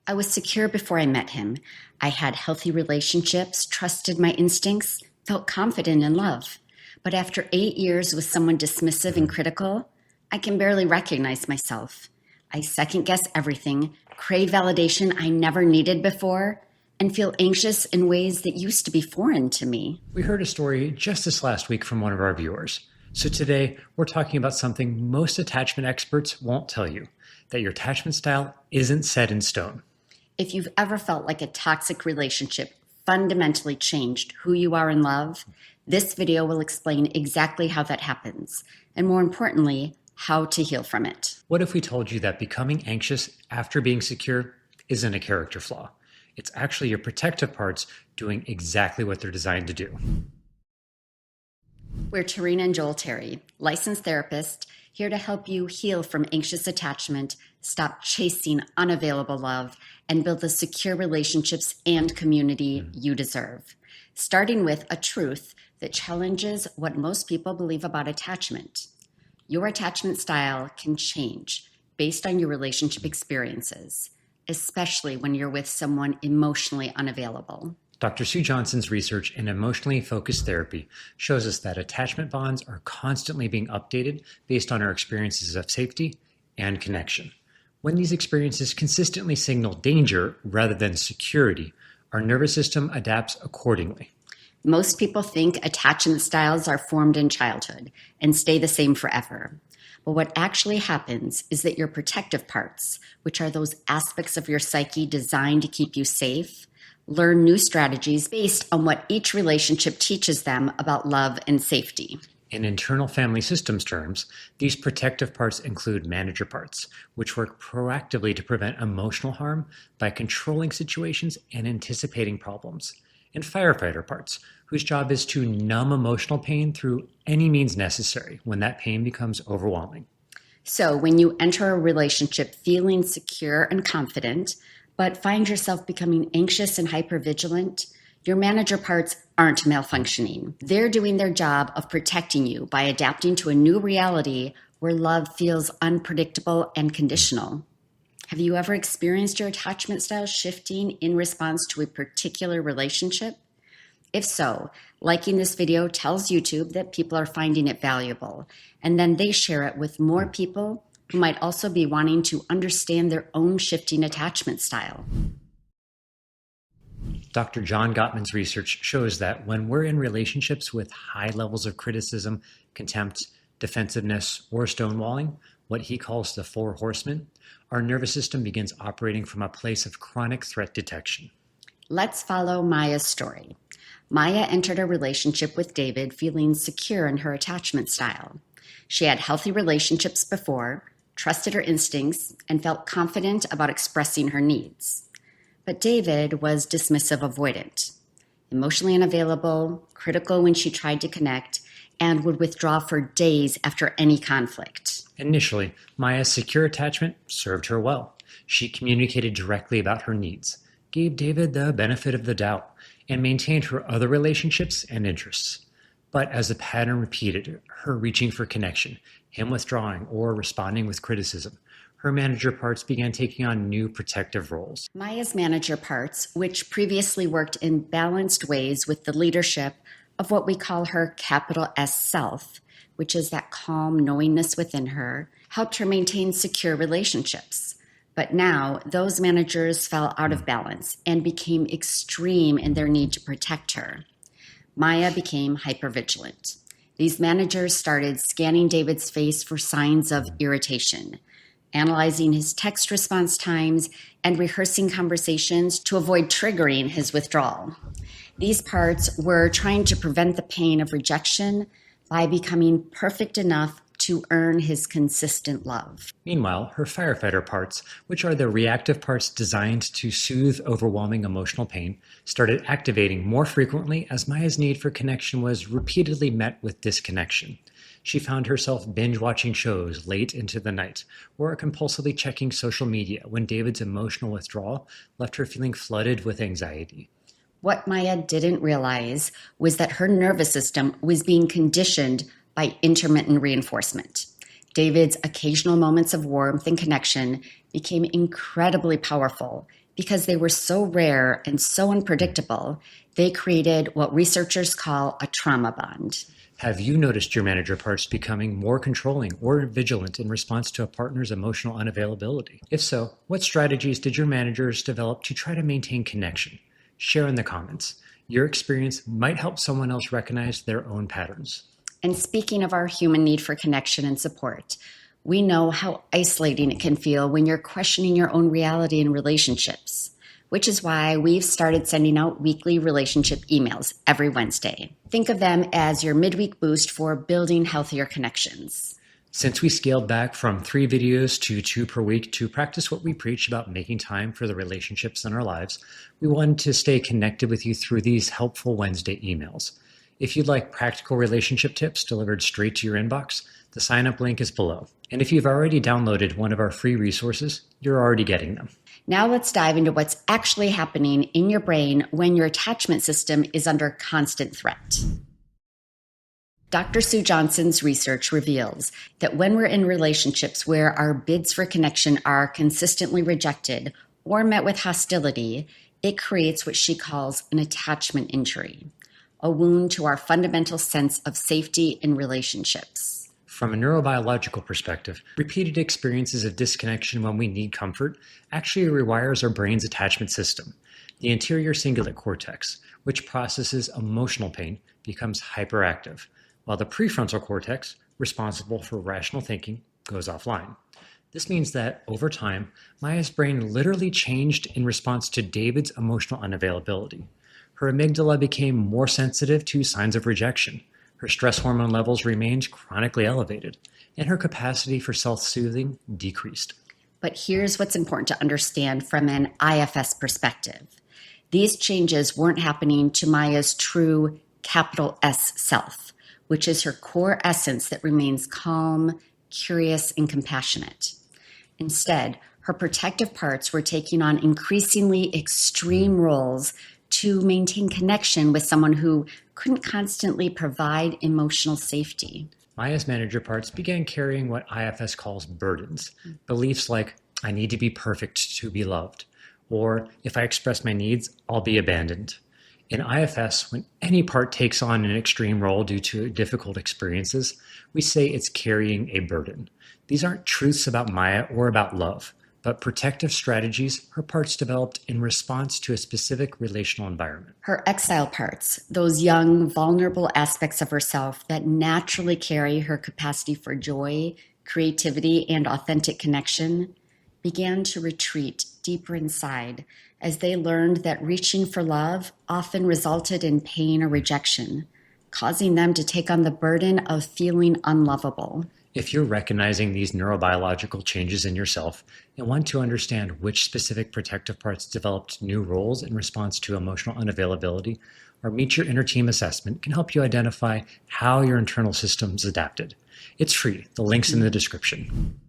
I was secure before I met him. I had healthy relationships, trusted my instincts, felt confident in love. But after 8 years with someone dismissive and critical, I can barely recognize myself. I second-guess everything, crave validation I never needed before, and feel anxious in ways that used to be foreign to me. We heard a story just this last week from one of our viewers. So today, we're talking about something most attachment experts won't tell you, that your attachment style isn't set in stone. If you've ever felt like a toxic relationship fundamentally changed who you are in love, this video will explain exactly how that happens, and more importantly, how to heal from it. What if we told you that becoming anxious after being secure isn't a character flaw? It's actually your protective parts doing exactly what they're designed to do. We're Tehrina and Joel Terry, licensed therapists, here to help you heal from anxious attachment, stop chasing unavailable love, and build the secure relationships and community you deserve. Starting with a truth that challenges what most people believe about attachment. Your attachment style can change based on your relationship experiences, especially when you're with someone emotionally unavailable. Dr. Sue Johnson's research in emotionally focused therapy shows us that attachment bonds are constantly being updated based on our experiences of safety and connection. When these experiences consistently signal danger rather than security, our nervous system adapts accordingly. Most people think attachment styles are formed in childhood and stay the same forever. But what actually happens is that your protective parts, which are those aspects of your psyche designed to keep you safe, learn new strategies based on what each relationship teaches them about love and safety. In internal family systems terms, these protective parts include manager parts, which work proactively to prevent emotional harm by controlling situations and anticipating problems, and firefighter parts, whose job is to numb emotional pain through any means necessary when that pain becomes overwhelming. So when you enter a relationship feeling secure and confident, but find yourself becoming anxious and hypervigilant, your manager parts aren't malfunctioning. They're doing their job of protecting you by adapting to a new reality where love feels unpredictable and conditional. Have you ever experienced your attachment style shifting in response to a particular relationship? If so, liking this video tells YouTube that people are finding it valuable, and then they share it with more people who might also be wanting to understand their own shifting attachment style. Dr. John Gottman's research shows that when we're in relationships with high levels of criticism, contempt, defensiveness, or stonewalling, what he calls the four horsemen, our nervous system begins operating from a place of chronic threat detection. Let's follow Maya's story. Maya entered a relationship with David feeling secure in her attachment style. She had healthy relationships before, trusted her instincts, and felt confident about expressing her needs. But David was dismissive avoidant, emotionally unavailable, critical when she tried to connect, and would withdraw for days after any conflict. Initially, Maya's secure attachment served her well. She communicated directly about her needs, gave David the benefit of the doubt, and maintained her other relationships and interests. But as the pattern repeated, her reaching for connection, him withdrawing or responding with criticism, her manager parts began taking on new protective roles. Maya's manager parts, which previously worked in balanced ways with the leadership of what we call her capital S self, which is that calm knowingness within her, helped her maintain secure relationships. But now those managers fell out of balance and became extreme in their need to protect her. Maya became hypervigilant. These managers started scanning David's face for signs of irritation, analyzing his text response times, and rehearsing conversations to avoid triggering his withdrawal. These parts were trying to prevent the pain of rejection by becoming perfect enough to earn his consistent love. Meanwhile, her firefighter parts, which are the reactive parts designed to soothe overwhelming emotional pain, started activating more frequently as Maya's need for connection was repeatedly met with disconnection. She found herself binge-watching shows late into the night, or compulsively checking social media when David's emotional withdrawal left her feeling flooded with anxiety. What Maya didn't realize was that her nervous system was being conditioned by intermittent reinforcement. David's occasional moments of warmth and connection became incredibly powerful because they were so rare and so unpredictable. They created what researchers call a trauma bond. Have you noticed your manager parts becoming more controlling or vigilant in response to a partner's emotional unavailability? If so, what strategies did your managers develop to try to maintain connection? Share in the comments. Your experience might help someone else recognize their own patterns. And speaking of our human need for connection and support, we know how isolating it can feel when you're questioning your own reality in relationships, which is why we've started sending out weekly relationship emails every Wednesday. Think of them as your midweek boost for building healthier connections. Since we scaled back from 3 videos to 2 per week to practice what we preach about making time for the relationships in our lives, we wanted to stay connected with you through these helpful Wednesday emails. If you'd like practical relationship tips delivered straight to your inbox, the sign-up link is below. And if you've already downloaded one of our free resources, you're already getting them. Now let's dive into what's actually happening in your brain when your attachment system is under constant threat. Dr. Sue Johnson's research reveals that when we're in relationships where our bids for connection are consistently rejected or met with hostility, it creates what she calls an attachment injury, a wound to our fundamental sense of safety in relationships. From a neurobiological perspective, repeated experiences of disconnection when we need comfort actually rewires our brain's attachment system. The anterior cingulate cortex, which processes emotional pain, becomes hyperactive, while the prefrontal cortex, responsible for rational thinking, goes offline. This means that, over time, Maya's brain literally changed in response to David's emotional unavailability. Her amygdala became more sensitive to signs of rejection. Her stress hormone levels remained chronically elevated, and her capacity for self-soothing decreased. But here's what's important to understand from an IFS perspective. These changes weren't happening to Maya's true capital S self, which is her core essence that remains calm, curious, and compassionate. Instead, her protective parts were taking on increasingly extreme roles to maintain connection with someone who couldn't constantly provide emotional safety. Maya's manager parts began carrying what IFS calls burdens, beliefs like, I need to be perfect to be loved, or if I express my needs, I'll be abandoned. In IFS, when any part takes on an extreme role due to difficult experiences, we say it's carrying a burden. These aren't truths about Maya or about love, but protective strategies her parts developed in response to a specific relational environment. Her exile parts, those young, vulnerable aspects of herself that naturally carry her capacity for joy, creativity, and authentic connection, began to retreat deeper inside as they learned that reaching for love often resulted in pain or rejection, causing them to take on the burden of feeling unlovable. If you're recognizing these neurobiological changes in yourself and want to understand which specific protective parts developed new roles in response to emotional unavailability, our Meet Your Inner Team assessment can help you identify how your internal systems adapted. It's free. The link's in the description.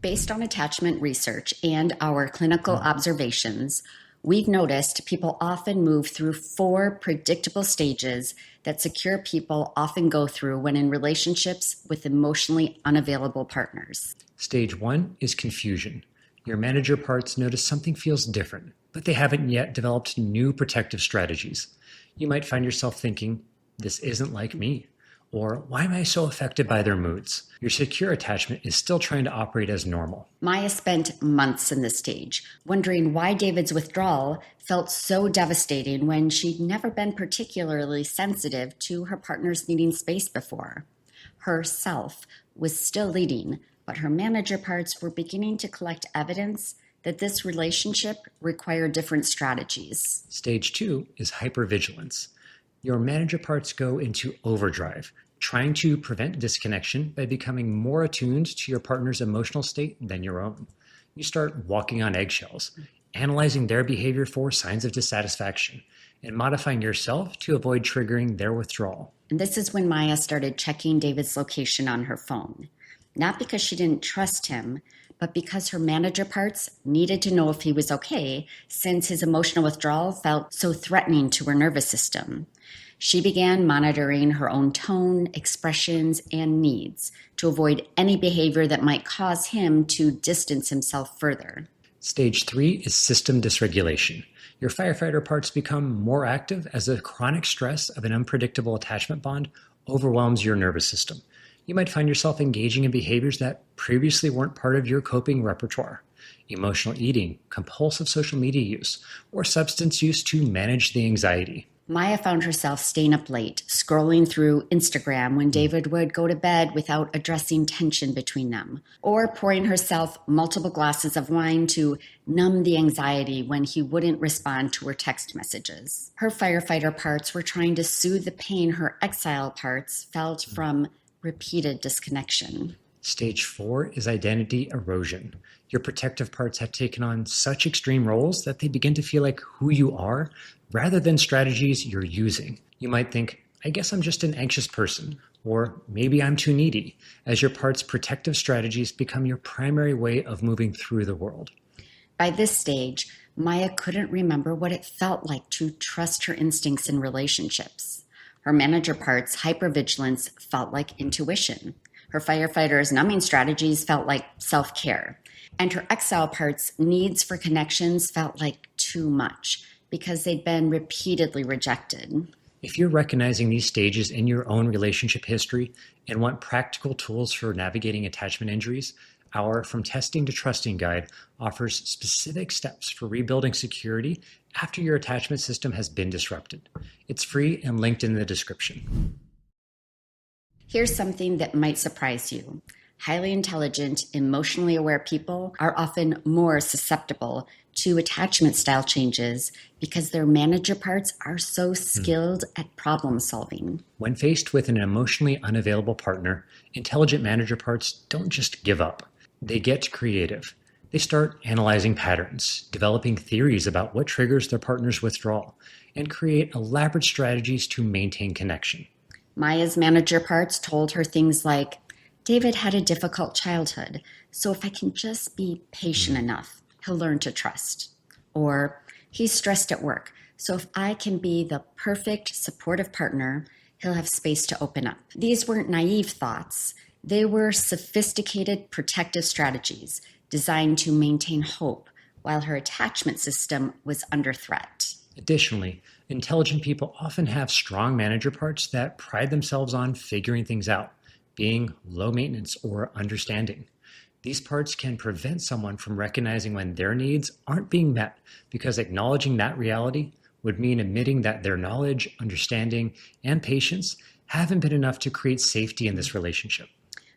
Based on attachment research and our clinical observations, we've noticed people often move through 4 predictable stages that secure people often go through when in relationships with emotionally unavailable partners. Stage 1 is confusion. Your manager parts notice something feels different, but they haven't yet developed new protective strategies. You might find yourself thinking, this isn't like me. Or, why am I so affected by their moods? Your secure attachment is still trying to operate as normal. Maya spent months in this stage, wondering why David's withdrawal felt so devastating when she'd never been particularly sensitive to her partner's needing space before. Her self was still leading, but her manager parts were beginning to collect evidence that this relationship required different strategies. Stage 2 is hypervigilance. Your manager parts go into overdrive, trying to prevent disconnection by becoming more attuned to your partner's emotional state than your own. You start walking on eggshells, analyzing their behavior for signs of dissatisfaction, and modifying yourself to avoid triggering their withdrawal. And this is when Maya started checking David's location on her phone, not because she didn't trust him, but because her manager parts needed to know if he was okay, since his emotional withdrawal felt so threatening to her nervous system. She began monitoring her own tone, expressions, and needs to avoid any behavior that might cause him to distance himself further. Stage 3 is system dysregulation. Your firefighter parts become more active as the chronic stress of an unpredictable attachment bond overwhelms your nervous system. You might find yourself engaging in behaviors that previously weren't part of your coping repertoire. Emotional eating, compulsive social media use, or substance use to manage the anxiety. Maya found herself staying up late, scrolling through Instagram when David would go to bed without addressing tension between them, or pouring herself multiple glasses of wine to numb the anxiety when he wouldn't respond to her text messages. Her firefighter parts were trying to soothe the pain her exile parts felt from repeated disconnection. Stage 4 is identity erosion. Your protective parts have taken on such extreme roles that they begin to feel like who you are rather than strategies you're using. You might think, I guess I'm just an anxious person, or maybe I'm too needy, as your parts' protective strategies become your primary way of moving through the world. By this stage, Maya couldn't remember what it felt like to trust her instincts in relationships. Her manager parts' hypervigilance felt like intuition. Her firefighter's numbing strategies felt like self-care. And her exile parts' needs for connections felt like too much because they'd been repeatedly rejected. If you're recognizing these stages in your own relationship history and want practical tools for navigating attachment injuries, our From Testing to Trusting guide offers specific steps for rebuilding security after your attachment system has been disrupted. It's free and linked in the description. Here's something that might surprise you. Highly intelligent, emotionally aware people are often more susceptible to attachment style changes because their manager parts are so skilled at problem solving. When faced with an emotionally unavailable partner, intelligent manager parts don't just give up. They get creative. They start analyzing patterns, developing theories about what triggers their partner's withdrawal, and create elaborate strategies to maintain connection. Maya's manager parts told her things like, David had a difficult childhood, so if I can just be patient enough, he'll learn to trust. Or, he's stressed at work, so if I can be the perfect supportive partner, he'll have space to open up. These weren't naive thoughts. They were sophisticated protective strategies designed to maintain hope while her attachment system was under threat. Additionally, intelligent people often have strong manager parts that pride themselves on figuring things out, being low maintenance or understanding. These parts can prevent someone from recognizing when their needs aren't being met because acknowledging that reality would mean admitting that their knowledge, understanding, and patience haven't been enough to create safety in this relationship.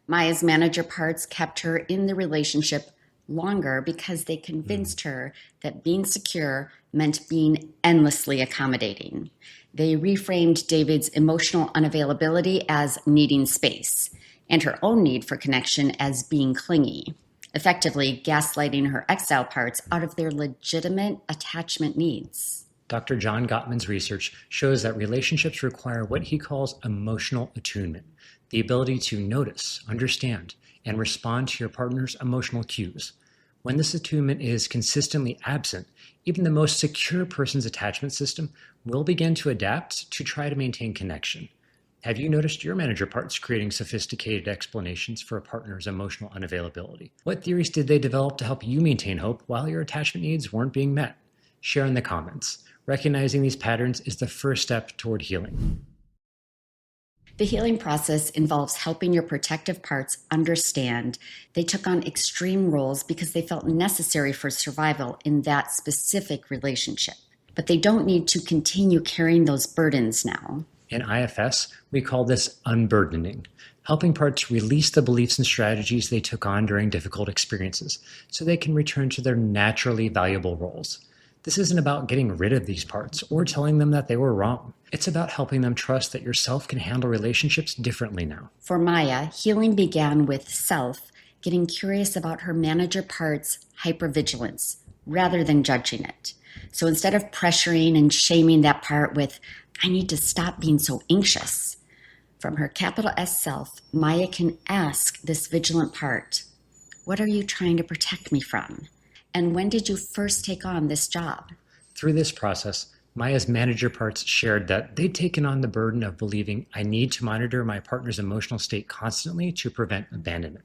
Maya's manager parts kept her in the relationship longer because they convinced her that being secure meant being endlessly accommodating. They reframed David's emotional unavailability as needing space, and her own need for connection as being clingy, effectively gaslighting her exile parts out of their legitimate attachment needs. Dr. John Gottman's research shows that relationships require what he calls emotional attunement, the ability to notice, understand, and respond to your partner's emotional cues. When this attunement is consistently absent, even the most secure person's attachment system will begin to adapt to try to maintain connection. Have you noticed your manager parts creating sophisticated explanations for a partner's emotional unavailability? What theories did they develop to help you maintain hope while your attachment needs weren't being met? Share in the comments. Recognizing these patterns is the first step toward healing. The healing process involves helping your protective parts understand they took on extreme roles because they felt necessary for survival in that specific relationship. But they don't need to continue carrying those burdens now. In IFS, we call this unburdening, helping parts release the beliefs and strategies they took on during difficult experiences so they can return to their naturally valuable roles. This isn't about getting rid of these parts or telling them that they were wrong. It's about helping them trust that yourself can handle relationships differently now. For Maya, healing began with self getting curious about her manager part's hypervigilance rather than judging it. So instead of pressuring and shaming that part with, I need to stop being so anxious, from her capital S self, Maya can ask this vigilant part, what are you trying to protect me from? And when did you first take on this job? Through this process, Maya's manager parts shared that they'd taken on the burden of believing I need to monitor my partner's emotional state constantly to prevent abandonment.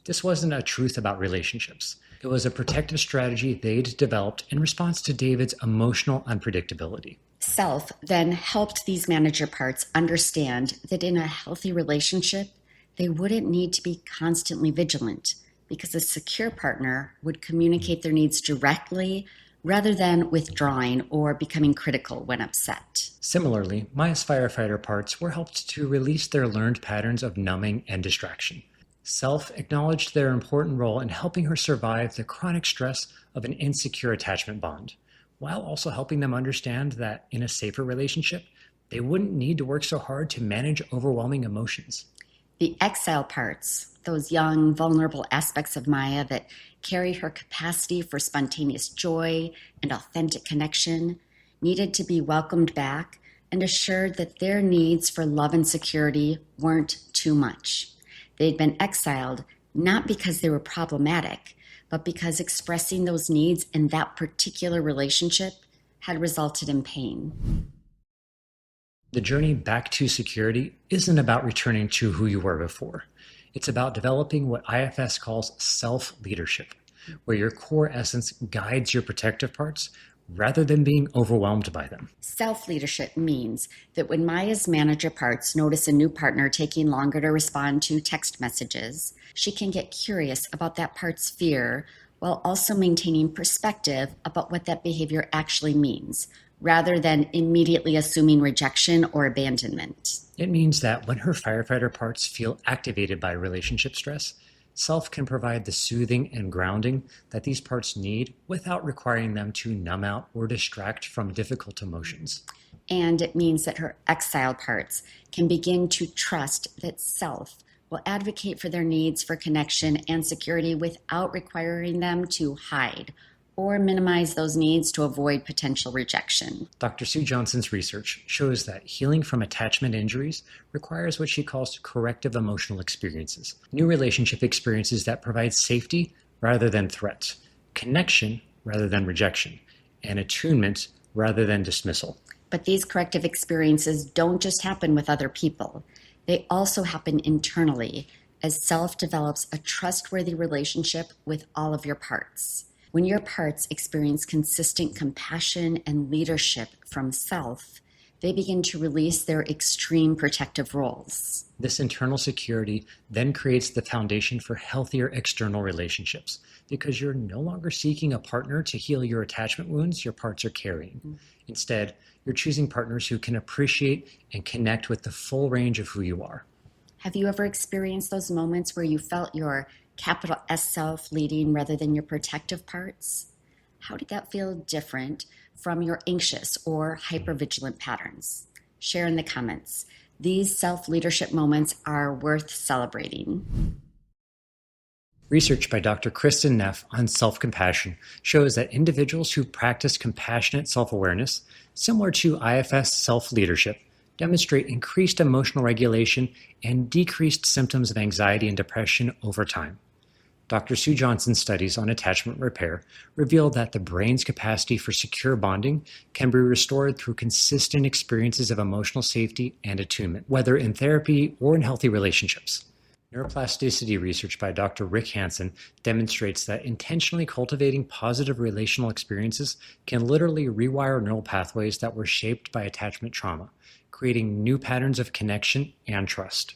This wasn't a truth about relationships. It was a protective strategy they'd developed in response to David's emotional unpredictability. Self then helped these manager parts understand that in a healthy relationship, they wouldn't need to be constantly vigilant because a secure partner would communicate their needs directly rather than withdrawing or becoming critical when upset. Similarly, Maya's firefighter parts were helped to release their learned patterns of numbing and distraction. Self acknowledged their important role in helping her survive the chronic stress of an insecure attachment bond, while also helping them understand that in a safer relationship, they wouldn't need to work so hard to manage overwhelming emotions. The exile parts, those young, vulnerable aspects of Maya that carry her capacity for spontaneous joy and authentic connection, needed to be welcomed back and assured that their needs for love and security weren't too much. They'd been exiled not because they were problematic, but because expressing those needs in that particular relationship had resulted in pain. The journey back to security isn't about returning to who you were before. It's about developing what IFS calls self-leadership, where your core essence guides your protective parts rather than being overwhelmed by them. Self-leadership means that when Maya's manager parts notice a new partner taking longer to respond to text messages, she can get curious about that part's fear while also maintaining perspective about what that behavior actually means, rather than immediately assuming rejection or abandonment. It means that when her firefighter parts feel activated by relationship stress, Self can provide the soothing and grounding that these parts need without requiring them to numb out or distract from difficult emotions. And it means that her exile parts can begin to trust that Self will advocate for their needs for connection and security without requiring them to hide or minimize those needs to avoid potential rejection. Dr. Sue Johnson's research shows that healing from attachment injuries requires what she calls corrective emotional experiences, new relationship experiences that provide safety rather than threat, connection rather than rejection, and attunement rather than dismissal. But these corrective experiences don't just happen with other people. They also happen internally as Self develops a trustworthy relationship with all of your parts. When your parts experience consistent compassion and leadership from Self, they begin to release their extreme protective roles. This internal security then creates the foundation for healthier external relationships because you're no longer seeking a partner to heal your attachment wounds your parts are carrying. Instead, you're choosing partners who can appreciate and connect with the full range of who you are. Have you ever experienced those moments where you felt your capital S Self leading rather than your protective parts? How did that feel different from your anxious or hypervigilant patterns? Share in the comments. These self-leadership moments are worth celebrating. Research by Dr. Kristen Neff on self-compassion shows that individuals who practice compassionate self-awareness, similar to IFS self-leadership, demonstrate increased emotional regulation and decreased symptoms of anxiety and depression over time. Dr. Sue Johnson's studies on attachment repair revealed that the brain's capacity for secure bonding can be restored through consistent experiences of emotional safety and attunement, whether in therapy or in healthy relationships. Neuroplasticity research by Dr. Rick Hansen demonstrates that intentionally cultivating positive relational experiences can literally rewire neural pathways that were shaped by attachment trauma, creating new patterns of connection and trust.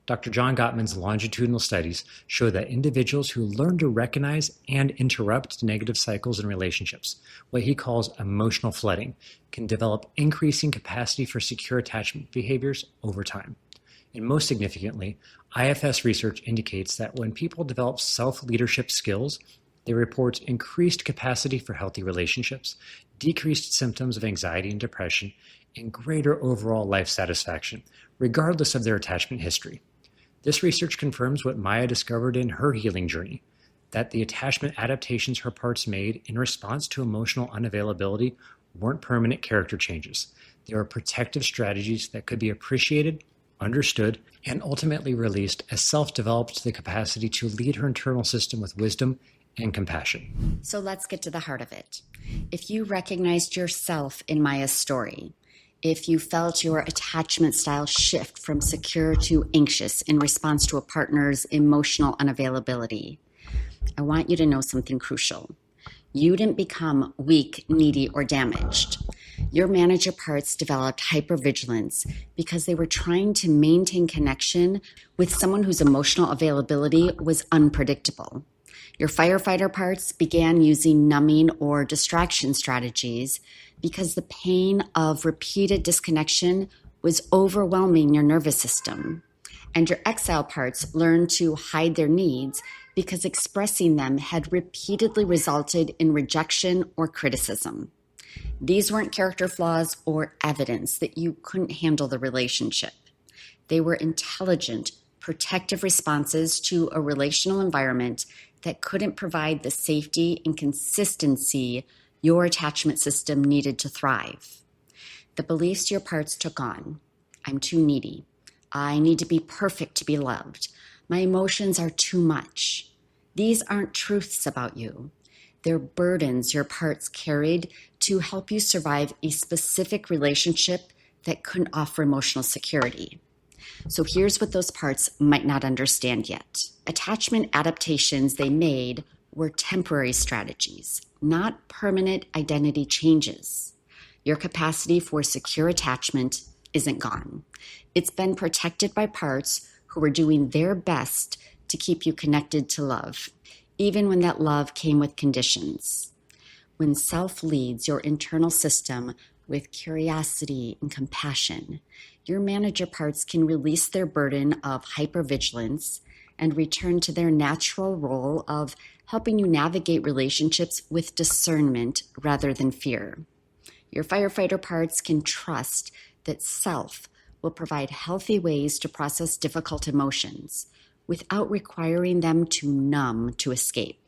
Dr. John Gottman's longitudinal studies show that individuals who learn to recognize and interrupt negative cycles in relationships, what he calls emotional flooding, can develop increasing capacity for secure attachment behaviors over time. And most significantly, IFS research indicates that when people develop self-leadership skills, they report increased capacity for healthy relationships, decreased symptoms of anxiety and depression, and greater overall life satisfaction, regardless of their attachment history. This research confirms what Maya discovered in her healing journey, that the attachment adaptations her parts made in response to emotional unavailability weren't permanent character changes. They were protective strategies that could be appreciated, understood, and ultimately released as Self developed the capacity to lead her internal system with wisdom and compassion. So let's get to the heart of it. If you recognized yourself in Maya's story, if you felt your attachment style shift from secure to anxious in response to a partner's emotional unavailability, I want you to know something crucial. You didn't become weak, needy, or damaged. Your manager parts developed hypervigilance because they were trying to maintain connection with someone whose emotional availability was unpredictable. Your firefighter parts began using numbing or distraction strategies because the pain of repeated disconnection was overwhelming your nervous system. And your exile parts learned to hide their needs because expressing them had repeatedly resulted in rejection or criticism. These weren't character flaws or evidence that you couldn't handle the relationship. They were intelligent, protective responses to a relational environment that couldn't provide the safety and consistency your attachment system needed to thrive. The beliefs your parts took on: I'm too needy. I need to be perfect to be loved. My emotions are too much. These aren't truths about you. They're burdens your parts carried to help you survive a specific relationship that couldn't offer emotional security. So here's what those parts might not understand yet. Attachment adaptations they made were temporary strategies, not permanent identity changes. Your capacity for secure attachment isn't gone. It's been protected by parts who were doing their best to keep you connected to love, even when that love came with conditions. When self leads your internal system with curiosity and compassion, your manager parts can release their burden of hypervigilance and return to their natural role of helping you navigate relationships with discernment rather than fear. Your firefighter parts can trust that self will provide healthy ways to process difficult emotions without requiring them to numb to escape.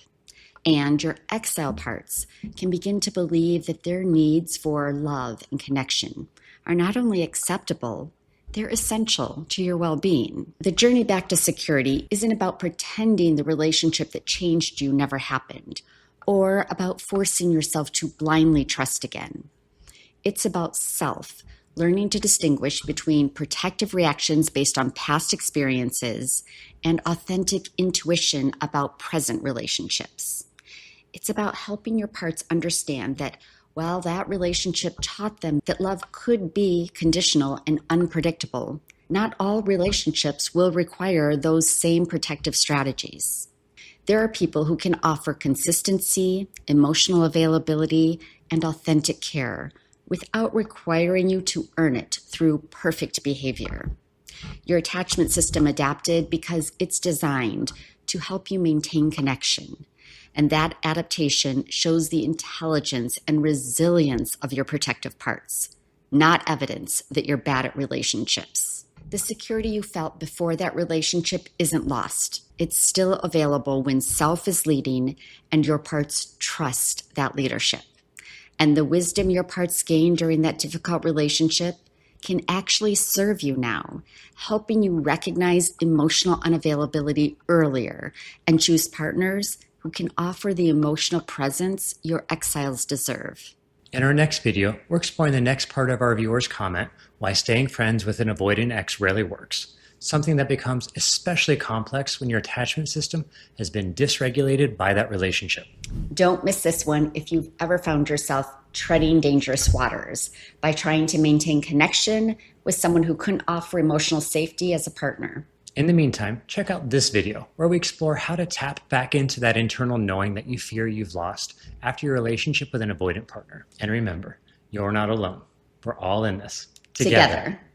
And your exile parts can begin to believe that their needs for love and connection are not only acceptable, they're essential to your well-being. The journey back to security isn't about pretending the relationship that changed you never happened, or about forcing yourself to blindly trust again. It's about self learning to distinguish between protective reactions based on past experiences and authentic intuition about present relationships. It's about helping your parts understand that while that relationship taught them that love could be conditional and unpredictable, not all relationships will require those same protective strategies. There are people who can offer consistency, emotional availability, and authentic care without requiring you to earn it through perfect behavior. Your attachment system adapted because it's designed to help you maintain connection. And that adaptation shows the intelligence and resilience of your protective parts, not evidence that you're bad at relationships. The security you felt before that relationship isn't lost. It's still available when self is leading and your parts trust that leadership. And the wisdom your parts gained during that difficult relationship can actually serve you now, helping you recognize emotional unavailability earlier and choose partners who can offer the emotional presence your exiles deserve. In our next video, we're exploring the next part of our viewer's comment, why staying friends with an avoidant ex rarely works, something that becomes especially complex when your attachment system has been dysregulated by that relationship. Don't miss this one if you've ever found yourself treading dangerous waters by trying to maintain connection with someone who couldn't offer emotional safety as a partner. In the meantime, check out this video where we explore how to tap back into that internal knowing that you fear you've lost after your relationship with an avoidant partner. And remember, you're not alone. We're all in this together.